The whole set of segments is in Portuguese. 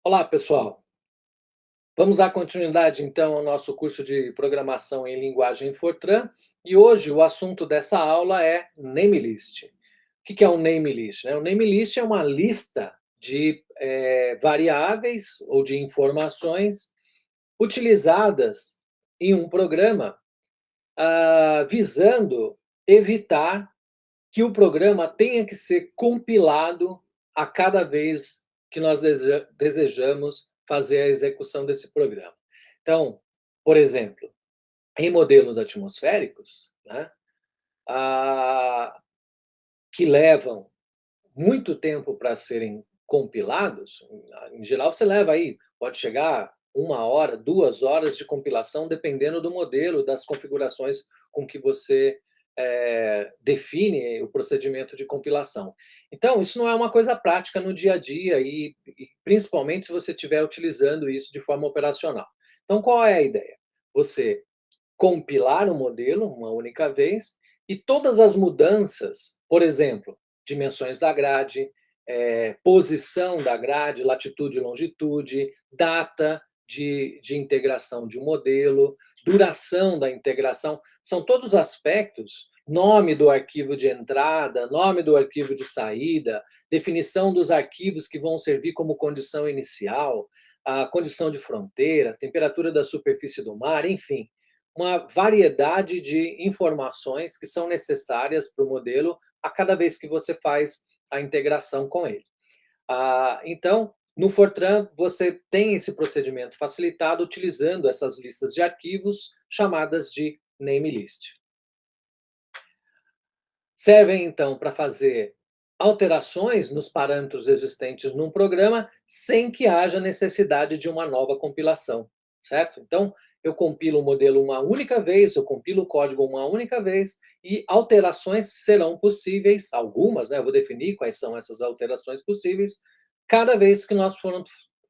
Olá, pessoal. Vamos dar continuidade, então, ao nosso curso de programação em linguagem Fortran. E hoje o assunto dessa aula é name list. O que é um name list, né? O name list é uma lista de variáveis ou de informações utilizadas em um programa, visando evitar que o programa tenha que ser compilado a cada vez que nós desejamos fazer a execução desse programa. Então, por exemplo, em modelos atmosféricos, né, ah, que levam muito tempo para serem compilados, em geral você leva aí, pode chegar 1 hora, 2 horas de compilação, dependendo do modelo, das configurações com que você define o procedimento de compilação. Então, isso não é uma coisa prática no dia a dia e principalmente se você estiver utilizando isso de forma operacional. Então, qual é a ideia? Você compilar o modelo uma única vez e todas as mudanças, por exemplo, dimensões da grade, posição da grade, latitude e longitude, data de integração de um modelo, duração da integração, são todos aspectos, nome do arquivo de entrada, nome do arquivo de saída, definição dos arquivos que vão servir como condição inicial, a condição de fronteira, temperatura da superfície do mar, enfim, uma variedade de informações que são necessárias para o modelo a cada vez que você faz a integração com ele. Então, no Fortran, você tem esse procedimento facilitado utilizando essas listas de arquivos chamadas de name list. Servem, então, para fazer alterações nos parâmetros existentes num programa sem que haja necessidade de uma nova compilação, certo? Então, eu compilo o modelo uma única vez, eu compilo o código uma única vez e alterações serão possíveis, algumas, né, eu vou definir quais são essas alterações possíveis, cada vez que nós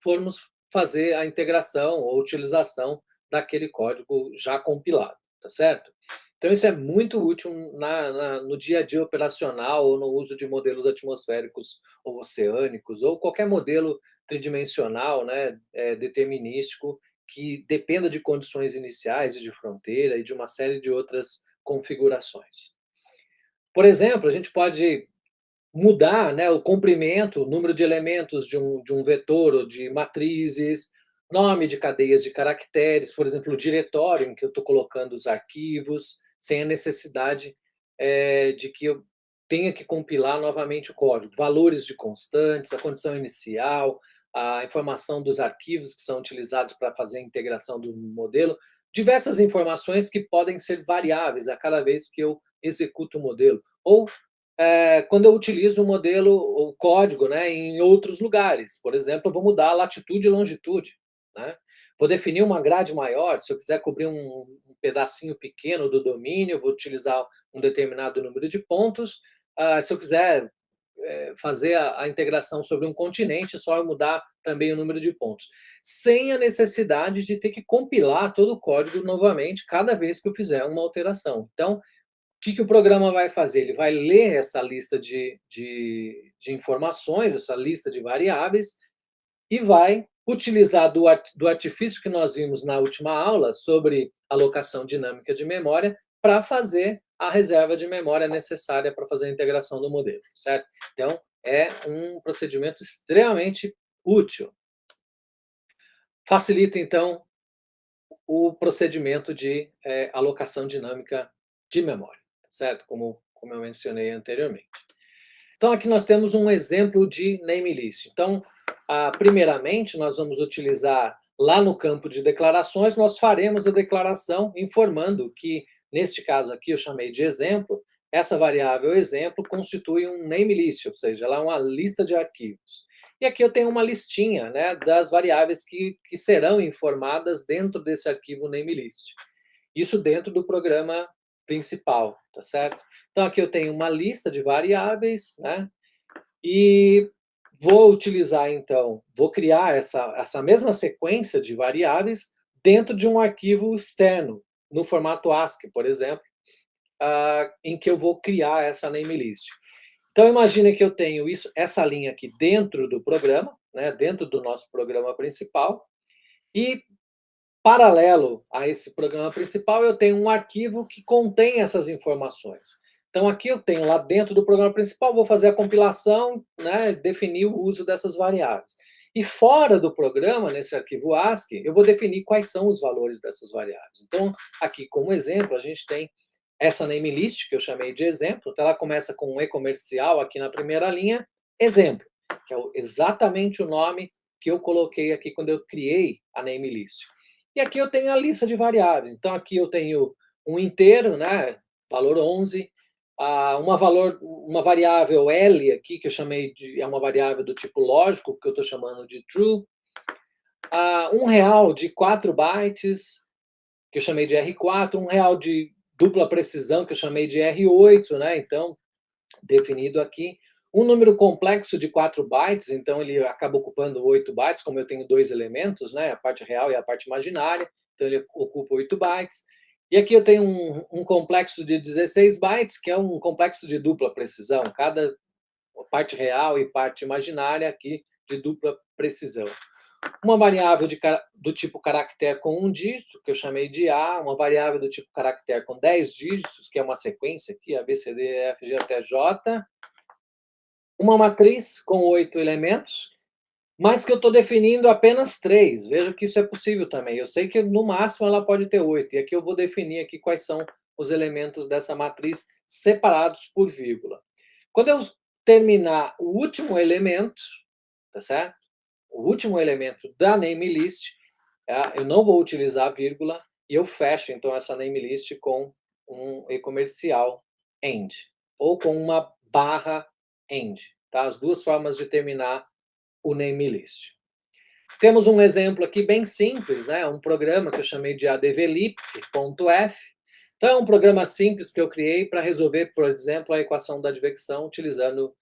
formos fazer a integração ou utilização daquele código já compilado, tá certo? Então isso é muito útil no dia a dia operacional ou no uso de modelos atmosféricos ou oceânicos ou qualquer modelo tridimensional, né, determinístico, que dependa de condições iniciais e de fronteira e de uma série de outras configurações. Por exemplo, a gente pode mudar, né, o comprimento, o número de elementos de um vetor ou de matrizes, nome de cadeias de caracteres, por exemplo, o diretório em que eu estou colocando os arquivos, sem a necessidade de que eu tenha que compilar novamente o código. Valores de constantes, a condição inicial, a informação dos arquivos que são utilizados para fazer a integração do modelo, diversas informações que podem ser variáveis a cada vez que eu executo o modelo. Ou quando eu utilizo o modelo, o código, né, em outros lugares. Por exemplo, eu vou mudar a latitude e longitude, né? Vou definir uma grade maior, se eu quiser cobrir um pedacinho pequeno do domínio, eu vou utilizar um determinado número de pontos. Se eu quiser fazer a integração sobre um continente, só eu mudar também o número de pontos. Sem a necessidade de ter que compilar todo o código novamente cada vez que eu fizer uma alteração. Então, que o programa vai fazer? Ele vai ler essa lista de informações, essa lista de variáveis, e vai utilizar do artifício que nós vimos na última aula sobre alocação dinâmica de memória para fazer a reserva de memória necessária para fazer a integração do modelo, certo? Então, é um procedimento extremamente útil. Facilita, então, o procedimento de alocação dinâmica de memória, certo? Como eu mencionei anteriormente. Então, aqui nós temos um exemplo de name list. Então, primeiramente, nós vamos utilizar lá no campo de declarações, nós faremos a declaração informando que, neste caso aqui, eu chamei de exemplo, essa variável exemplo constitui um name list, ou seja, ela é uma lista de arquivos. E aqui eu tenho uma listinha, né, das variáveis que serão informadas dentro desse arquivo name list. Isso dentro do programa principal, tá certo? Então aqui eu tenho uma lista de variáveis, né? E vou utilizar então, vou criar essa mesma sequência de variáveis dentro de um arquivo externo, no formato ASCII, por exemplo, em que eu vou criar essa name list. Então imagine que eu tenho essa linha aqui dentro do programa, né, dentro do nosso programa principal, e paralelo a esse programa principal, eu tenho um arquivo que contém essas informações. Então, aqui eu tenho lá dentro do programa principal, vou fazer a compilação, né, definir o uso dessas variáveis. E fora do programa, nesse arquivo ASCII, eu vou definir quais são os valores dessas variáveis. Então, aqui como exemplo, a gente tem essa namelist, que eu chamei de exemplo. Então, ela começa com um e-comercial aqui na primeira linha, exemplo, que é exatamente o nome que eu coloquei aqui quando eu criei a namelist. E aqui eu tenho a lista de variáveis. Então, aqui eu tenho um inteiro, né, valor 11, uma variável L aqui, que eu chamei de, é uma variável do tipo lógico, que eu estou chamando de true, R$ 1 de 4 bytes, que eu chamei de R4, R$ 1 de dupla precisão, que eu chamei de R8, né, então, definido aqui. Um número complexo de 4 bytes, então ele acaba ocupando 8 bytes, como eu tenho dois elementos, né, a parte real e a parte imaginária, então ele ocupa 8 bytes. E aqui eu tenho um complexo de 16 bytes, que é um complexo de dupla precisão, cada parte real e parte imaginária aqui de dupla precisão. Uma variável do tipo caractere com um dígito, que eu chamei de A, uma variável do tipo caractere com 10 dígitos, que é uma sequência aqui, A, B, C, D, E, F, G até J, uma matriz com 8 elementos, mas que eu estou definindo apenas 3. Veja que isso é possível também. Eu sei que no máximo ela pode ter 8, e aqui eu vou definir aqui quais são os elementos dessa matriz separados por vírgula. Quando eu terminar o último elemento, tá certo? O último elemento da namelist, eu não vou utilizar vírgula, e eu fecho então essa namelist com um e-comercial end, ou com uma barra end, tá? As duas formas de terminar o namelist. Temos um exemplo aqui bem simples, né? Um programa que eu chamei de advlib.f. Então, é um programa simples que eu criei para resolver, por exemplo, a equação da advecção utilizando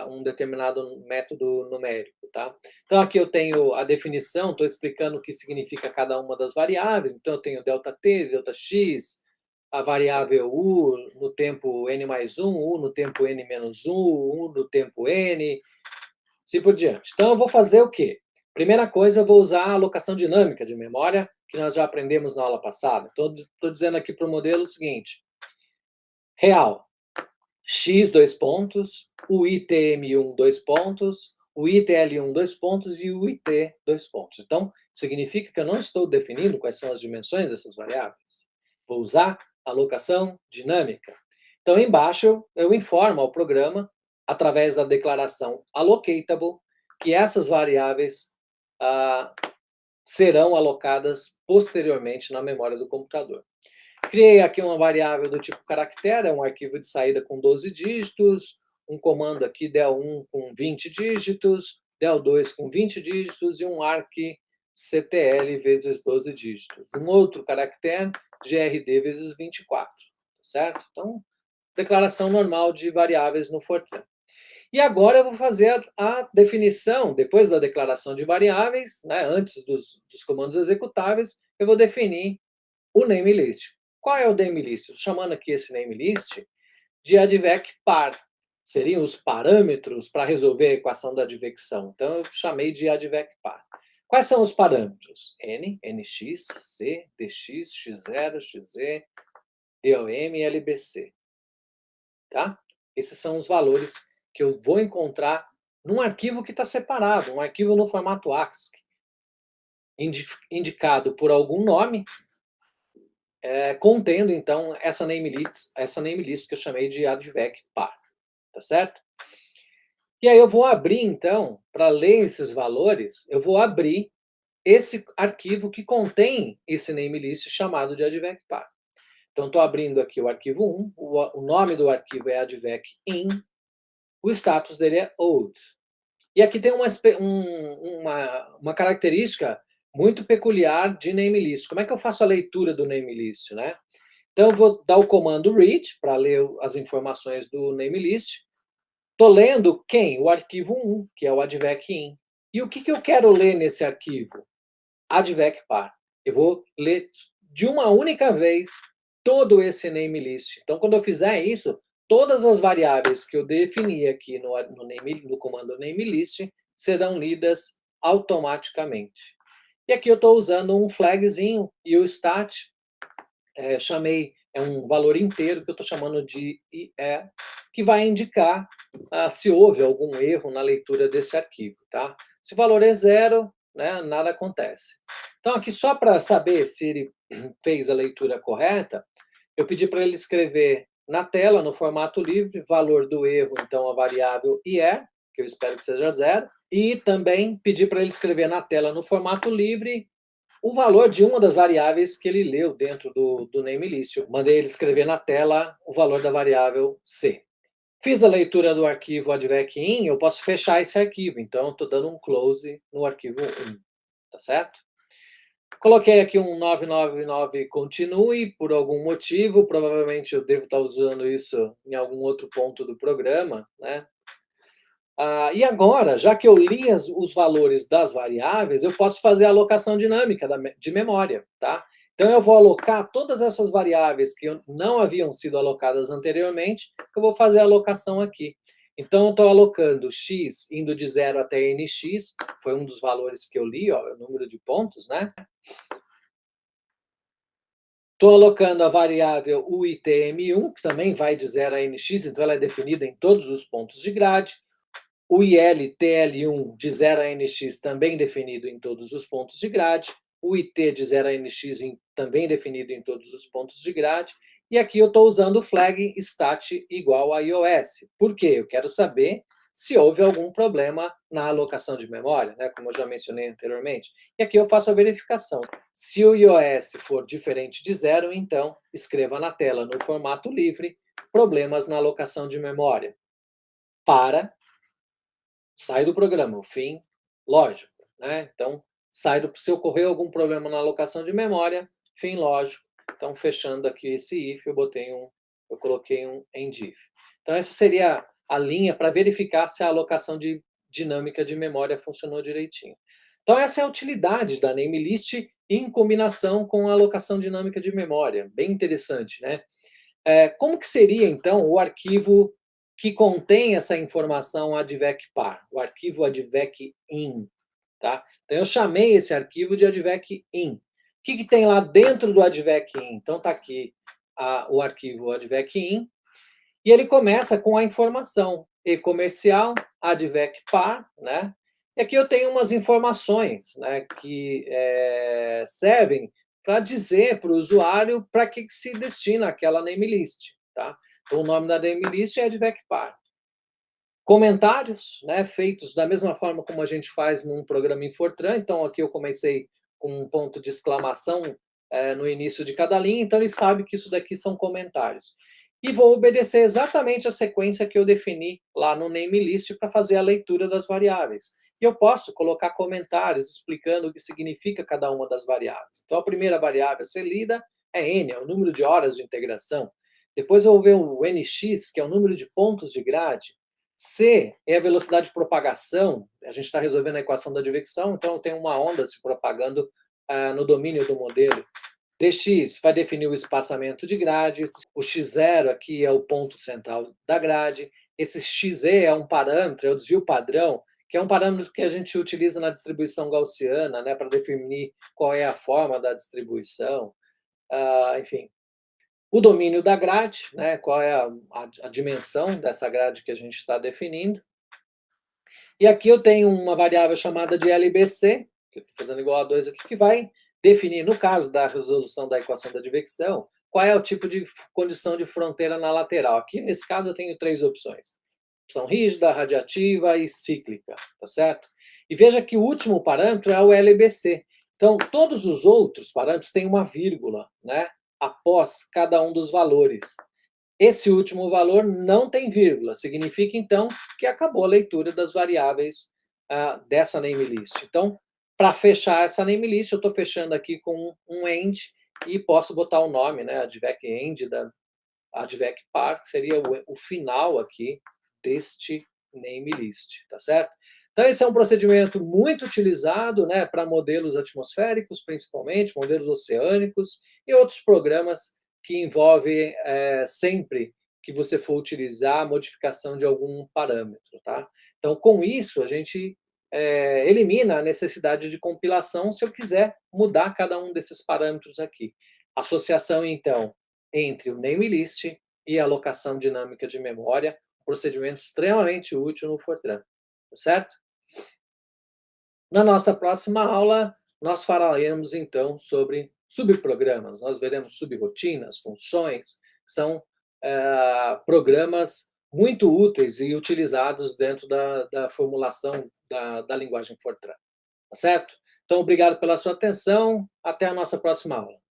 um determinado método numérico, tá? Então, aqui eu tenho a definição, estou explicando o que significa cada uma das variáveis. Então, eu tenho ΔT, ΔX, a variável u no tempo n mais 1, u no tempo n menos 1, u no tempo n, assim por diante. Então, eu vou fazer o quê? Primeira coisa, eu vou usar a alocação dinâmica de memória, que nós já aprendemos na aula passada. Estou dizendo aqui para o modelo o seguinte: real, x, dois pontos, o itm1, dois pontos, o itl1, dois pontos e o it, dois pontos. Então, significa que eu não estou definindo quais são as dimensões dessas variáveis. Vou usar alocação dinâmica. Então, embaixo, eu informo ao programa, através da declaração allocatable, que essas variáveis serão alocadas posteriormente na memória do computador. Criei aqui uma variável do tipo caractere, um arquivo de saída com 12 dígitos, um comando aqui del1 com 20 dígitos, del2 com 20 dígitos e um arcctl vezes 12 dígitos. Um outro caractere, grd vezes 24, certo? Então, declaração normal de variáveis no Fortran. E agora eu vou fazer a definição, depois da declaração de variáveis, né, antes dos comandos executáveis, eu vou definir o namelist. Qual é o namelist? Estou chamando aqui esse namelist de advec_par. Seriam os parâmetros para resolver a equação da advecção. Então, eu chamei de advec_par. Quais são os parâmetros? N, nx, c, dx, x0, xz, dom e lbc. Tá? Esses são os valores que eu vou encontrar num arquivo que está separado, um arquivo no formato ASCII, indicado por algum nome, contendo, então, essa namelist que eu chamei de advec_par, tá certo? E aí eu vou abrir, então, para ler esses valores, eu vou abrir esse arquivo que contém esse namelist chamado de advec_par. Então, estou abrindo aqui o arquivo 1, o nome do arquivo é advec_in, o status dele é old. E aqui tem uma característica muito peculiar de namelist. Como é que eu faço a leitura do namelist, né? Então, eu vou dar o comando read para ler as informações do namelist. Estou lendo quem? O arquivo 1, que é o advec_in. E o que eu quero ler nesse arquivo? Advec_par. Eu vou ler de uma única vez todo esse namelist. Então, quando eu fizer isso, todas as variáveis que eu defini aqui no comando namelist serão lidas automaticamente. E aqui eu estou usando um flagzinho e o stat, é um valor inteiro que eu estou chamando de IE, que vai indicar se houve algum erro na leitura desse arquivo, tá? Se o valor é zero, né, nada acontece. Então aqui só para saber se ele fez a leitura correta, eu pedi para ele escrever na tela, no formato livre, valor do erro, então a variável IE, que eu espero que seja zero, e também pedi para ele escrever na tela, no formato livre, o valor de uma das variáveis que ele leu dentro do namelist. Eu mandei ele escrever na tela o valor da variável C. Fiz a leitura do arquivo advec_in, eu posso fechar esse arquivo, então estou dando um close no arquivo 1, tá certo? Coloquei aqui um 999 continue, por algum motivo, provavelmente eu devo estar usando isso em algum outro ponto do programa, né? E agora, já que eu li os valores das variáveis, eu posso fazer a alocação dinâmica de memória, tá? Então eu vou alocar todas essas variáveis que não haviam sido alocadas anteriormente, eu vou fazer a alocação aqui. Então eu estou alocando x indo de 0 até nx, foi um dos valores que eu li, ó, o número de pontos, né? Estou alocando a variável uitm1, que também vai de 0 a nx, então ela é definida em todos os pontos de grade. O ILTL1 de 0 a nx também definido em todos os pontos de grade. O IT de 0 a nx também definido em todos os pontos de grade. E aqui eu estou usando o flag stat igual a iOS. Por quê? Eu quero saber se houve algum problema na alocação de memória, né, como eu já mencionei anteriormente. E aqui eu faço a verificação. Se o iOS for diferente de zero, então escreva na tela, no formato livre, problemas na alocação de memória. Sai do programa, o fim lógico, né? Então, se ocorrer algum problema na alocação de memória, fim lógico. Então, fechando aqui esse if, eu coloquei um end if. Então, essa seria a linha para verificar se a alocação dinâmica de memória funcionou direitinho. Então, essa é a utilidade da namelist em combinação com a alocação dinâmica de memória. Bem interessante, né? Como que seria, então, o arquivo que contém essa informação advec_par, o arquivo advec_in, tá? Então, eu chamei esse arquivo de advec_in. O que tem lá dentro do advec_in? Então, está aqui o arquivo advec_in, e ele começa com a informação e-comercial, advec_par, né? E aqui eu tenho umas informações, né, que servem para dizer para o usuário para que se destina aquela namelist, tá? Então, o nome da namelist é advec_par. Comentários, né, feitos da mesma forma como a gente faz num programa em Fortran. Então, aqui eu comecei com um ponto de exclamação no início de cada linha, então ele sabe que isso daqui são comentários. E vou obedecer exatamente a sequência que eu defini lá no namelist para fazer a leitura das variáveis. E eu posso colocar comentários explicando o que significa cada uma das variáveis. Então, a primeira variável a ser lida é n, é o número de horas de integração. Depois eu vou ver o nx, que é o número de pontos de grade. C é a velocidade de propagação. A gente está resolvendo a equação da advecção, então tem uma onda se propagando no domínio do modelo. Dx vai definir o espaçamento de grades. O x0 aqui é o ponto central da grade. Esse xe é um parâmetro, é o desvio padrão, que é um parâmetro que a gente utiliza na distribuição gaussiana, né, para definir qual é a forma da distribuição. Enfim, o domínio da grade, né, qual é a dimensão dessa grade que a gente está definindo. E aqui eu tenho uma variável chamada de LBC, que eu estou fazendo igual a 2 aqui, que vai definir, no caso da resolução da equação da advecção, qual é o tipo de condição de fronteira na lateral. Aqui, nesse caso, eu tenho 3 opções. Opção rígida, radiativa e cíclica, tá certo? E veja que o último parâmetro é o LBC. Então, todos os outros parâmetros têm uma vírgula, né, após cada um dos valores. Esse último valor não tem vírgula, significa, então, que acabou a leitura das variáveis dessa namelist. Então, para fechar essa namelist, eu estou fechando aqui com um end e posso botar o nome, né, advec_end da advec_par, que seria o final aqui deste namelist, tá certo? Então, esse é um procedimento muito utilizado, né, para modelos atmosféricos, principalmente, modelos oceânicos e outros programas que envolvem sempre que você for utilizar a modificação de algum parâmetro, tá? Então, com isso, a gente elimina a necessidade de compilação se eu quiser mudar cada um desses parâmetros aqui. Associação, então, entre o name-list e a alocação dinâmica de memória, procedimento extremamente útil no Fortran, tá certo? Na nossa próxima aula, nós falaremos, então, sobre subprogramas. Nós veremos subrirotinas, funções, são programas muito úteis e utilizados dentro da formulação da linguagem Fortran, tá certo? Então, obrigado pela sua atenção, até a nossa próxima aula.